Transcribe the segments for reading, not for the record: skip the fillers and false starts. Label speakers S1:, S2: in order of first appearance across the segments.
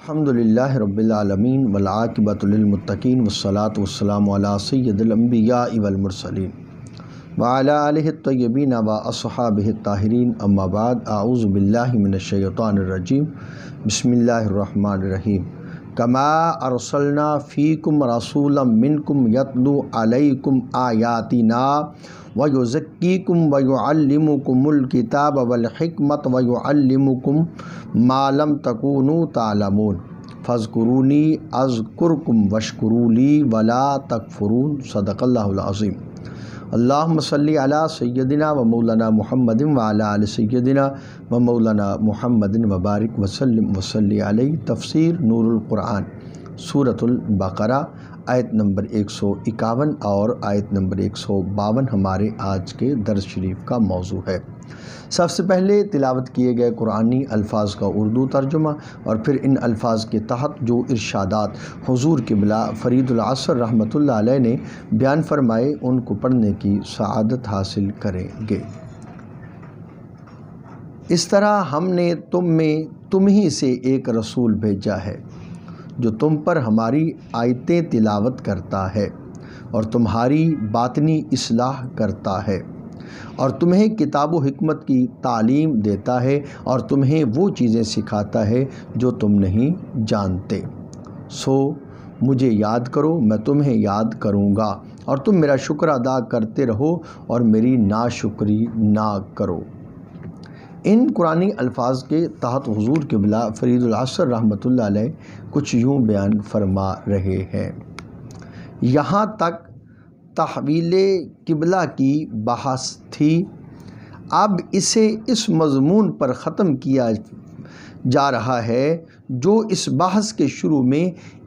S1: الحمدللہ رب العالمین والعاقبۃ للمتقین والصلاۃ والسلام علی سید الانبیاء والمرسلین وعلی آلہ الطیبین واصحابہ الطاہرین اما بعد اعوذ باللہ من الشیطان الرجیم بسم اللہ الرحمن الرحیم کما ارسلنا فیکم رسولا منکم یتلو علیکم آیاتنا ویزکیکم ویعلمکم الکتاب والحکمت ویعلمکم ما لم تکونوا تعلمون فاذکرونی اذکرکم واشکروا لی ولا تکفرون صدق اللہ العظیم۔ اللہم صلی علی سیدنا و مولانا محمد وعلی آل سیدنا و مولانا محمد وبارک وسلم وصلی علیہ۔ تفسیر نور القرآن سورۃ البقرہ آیت نمبر 151 اور آیت نمبر 152 ہمارے آج کے درس شریف کا موضوع ہے۔ سب سے پہلے تلاوت کیے گئے قرآنی الفاظ کا اردو ترجمہ اور پھر ان الفاظ کے تحت جو ارشادات حضور قبلہ فرید العصر رحمۃ اللہ علیہ نے بیان فرمائے ان کو پڑھنے کی سعادت حاصل کریں گے۔ اس طرح ہم نے تم ہی سے ایک رسول بھیجا ہے جو تم پر ہماری آیتیں تلاوت کرتا ہے اور تمہاری باطنی اصلاح کرتا ہے اور تمہیں کتاب و حکمت کی تعلیم دیتا ہے اور تمہیں وہ چیزیں سکھاتا ہے جو تم نہیں جانتے۔ سو مجھے یاد کرو، میں تمہیں یاد کروں گا اور تم میرا شکر ادا کرتے رہو اور میری ناشکری نہ کرو۔ ان قرآنی الفاظ کے تحت حضور قبلہ فرید العصر رحمۃ اللہ علیہ کچھ یوں بیان فرما رہے ہیں۔ یہاں تک تحویل قبلہ کی بحث تھی، اب اسے اس مضمون پر ختم کیا جا رہا ہے جو اس بحث کے شروع میں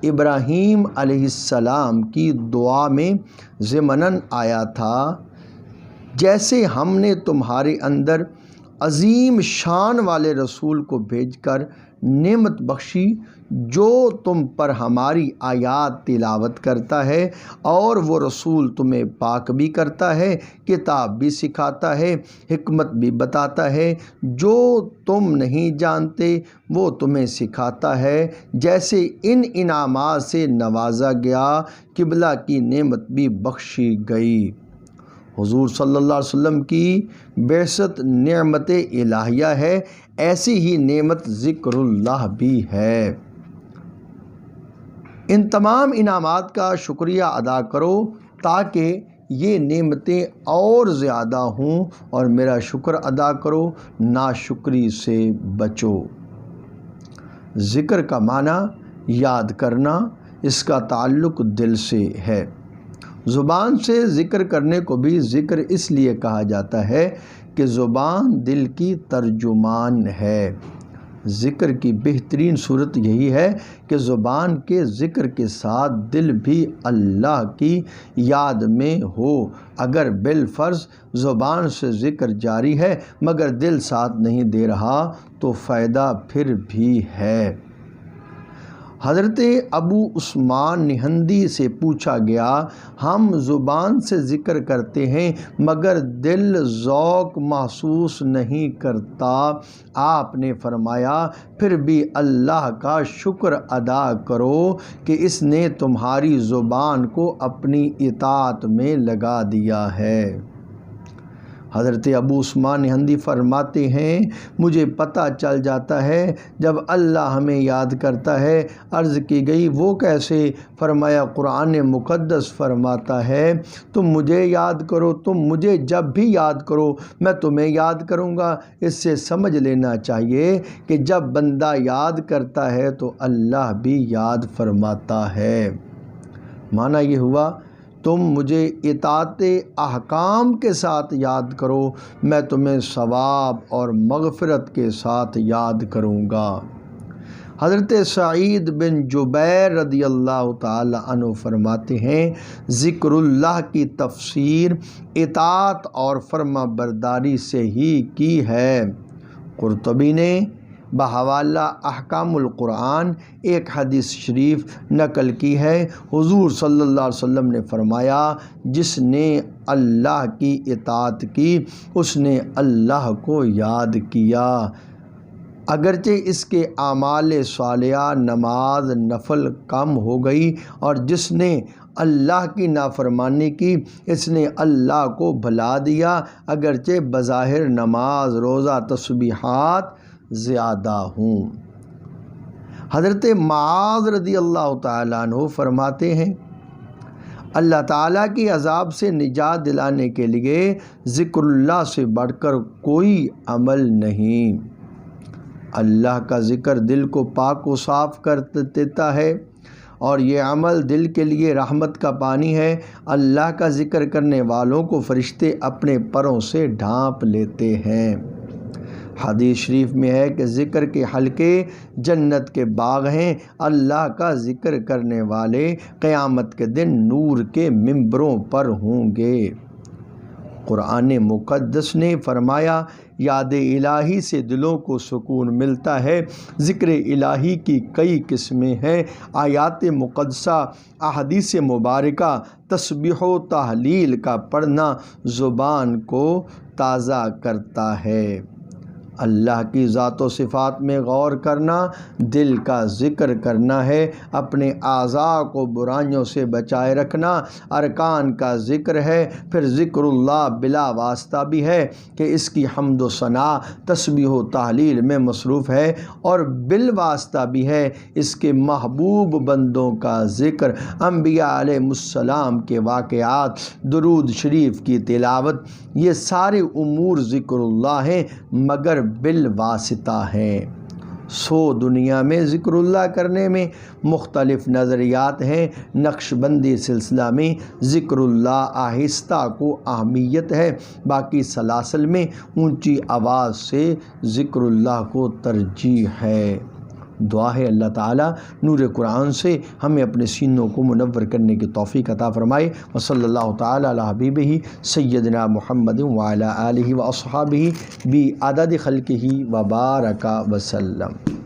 S1: ابراہیم علیہ السلام کی دعا میں ضمناً آیا تھا۔ جیسے ہم نے تمہارے اندر عظیم شان والے رسول کو بھیج کر نعمت بخشی جو تم پر ہماری آیات تلاوت کرتا ہے اور وہ رسول تمہیں پاک بھی کرتا ہے، کتاب بھی سکھاتا ہے، حکمت بھی بتاتا ہے، جو تم نہیں جانتے وہ تمہیں سکھاتا ہے۔ جیسے ان انعامات سے نوازا گیا، قبلہ کی نعمت بھی بخشی گئی۔ حضور صلی اللہ علیہ وسلم کی بعثت نعمت الہیہ ہے، ایسی ہی نعمت ذکر اللہ بھی ہے۔ ان تمام انعامات کا شکریہ ادا کرو تاکہ یہ نعمتیں اور زیادہ ہوں اور میرا شکر ادا کرو، ناشکری سے بچو۔ ذکر کا معنی یاد کرنا، اس کا تعلق دل سے ہے۔ زبان سے ذکر کرنے کو بھی ذکر اس لیے کہا جاتا ہے کہ زبان دل کی ترجمان ہے۔ ذکر کی بہترین صورت یہی ہے کہ زبان کے ذکر کے ساتھ دل بھی اللہ کی یاد میں ہو۔ اگر بالفرض زبان سے ذکر جاری ہے مگر دل ساتھ نہیں دے رہا تو فائدہ پھر بھی ہے۔ حضرت ابو عثمان نہندی سے پوچھا گیا، ہم زبان سے ذکر کرتے ہیں مگر دل ذوق محسوس نہیں کرتا۔ آپ نے فرمایا، پھر بھی اللہ کا شکر ادا کرو کہ اس نے تمہاری زبان کو اپنی اطاعت میں لگا دیا ہے۔ حضرت ابو عثمان نہندی فرماتے ہیں، مجھے پتہ چل جاتا ہے جب اللہ ہمیں یاد کرتا ہے۔ عرض کی گئی وہ کیسے؟ فرمایا قرآن مقدس فرماتا ہے تم مجھے یاد کرو، تم مجھے جب بھی یاد کرو میں تمہیں یاد کروں گا۔ اس سے سمجھ لینا چاہیے کہ جب بندہ یاد کرتا ہے تو اللہ بھی یاد فرماتا ہے۔ معنی یہ ہوا تم مجھے اطاعت احکام کے ساتھ یاد کرو، میں تمہیں ثواب اور مغفرت کے ساتھ یاد کروں گا۔ حضرت سعید بن جبیر رضی اللہ تعالی عنہ فرماتے ہیں، ذکر اللہ کی تفسیر اطاعت اور فرما برداری سے ہی کی ہے۔ قرطبی نے بحوالہ احکام القرآن ایک حدیث شریف نقل کی ہے۔ حضور صلی اللہ علیہ وسلم نے فرمایا، جس نے اللہ کی اطاعت کی اس نے اللہ کو یاد کیا۔ اگرچہ اس کے اعمال صالحہ نماز نفل کم ہو گئی، اور جس نے اللہ کی نافرمانی کی اس نے اللہ کو بھلا دیا، اگرچہ بظاہر نماز روزہ تسبیحات زیادہ ہوں۔ حضرت معاذ رضی اللہ تعالیٰ عنہ فرماتے ہیں اللہ تعالیٰ کی عذاب سے نجات دلانے کے لیے ذکر اللہ سے بڑھ کر کوئی عمل نہیں۔ اللہ کا ذکر دل کو پاک و صاف کر دیتا ہے، اور یہ عمل دل کے لیے رحمت کا پانی ہے۔ اللہ کا ذکر کرنے والوں کو فرشتے اپنے پروں سے ڈھانپ لیتے ہیں۔ حدیث شریف میں ہے کہ ذکر کے حلقے جنت کے باغ ہیں۔ اللہ کا ذکر کرنے والے قیامت کے دن نور کے ممبروں پر ہوں گے۔ قرآن مقدس نے فرمایا یاد الہی سے دلوں کو سکون ملتا ہے۔ ذکر الہی کی کئی قسمیں ہیں۔ آیات مقدسہ، احادیث مبارکہ، تسبیح و تحلیل کا پڑھنا زبان کو تازہ کرتا ہے۔ اللہ کی ذات و صفات میں غور کرنا دل کا ذکر کرنا ہے۔ اپنے اعضاء کو برائیوں سے بچائے رکھنا ارکان کا ذکر ہے۔ پھر ذکر اللہ بلا واسطہ بھی ہے کہ اس کی حمد و ثنا تسبیح و تحلیل میں مصروف ہے، اور بالواسطہ بھی ہے اس کے محبوب بندوں کا ذکر، انبیاء علیہ السلام کے واقعات، درود شریف کی تلاوت، یہ سارے امور ذکر اللہ ہیں مگر بالواسطہ ہے۔ دنیا میں ذکر اللہ کرنے میں مختلف نظریات ہیں۔ نقش بندی سلسلہ میں ذکر اللہ آہستہ کو اہمیت ہے، باقی سلاسل میں اونچی آواز سے ذکر اللہ کو ترجیح ہے۔ دعا ہے اللہ تعالیٰ نور قرآن سے ہمیں اپنے سینوں کو منور کرنے کی توفیق عطا فرمائے۔ وصلی اللہ تعالیٰ علی حبیبہ سیدنا محمد وعلی آلہ واصحابہ بعدد خلقہ وبارک وسلم۔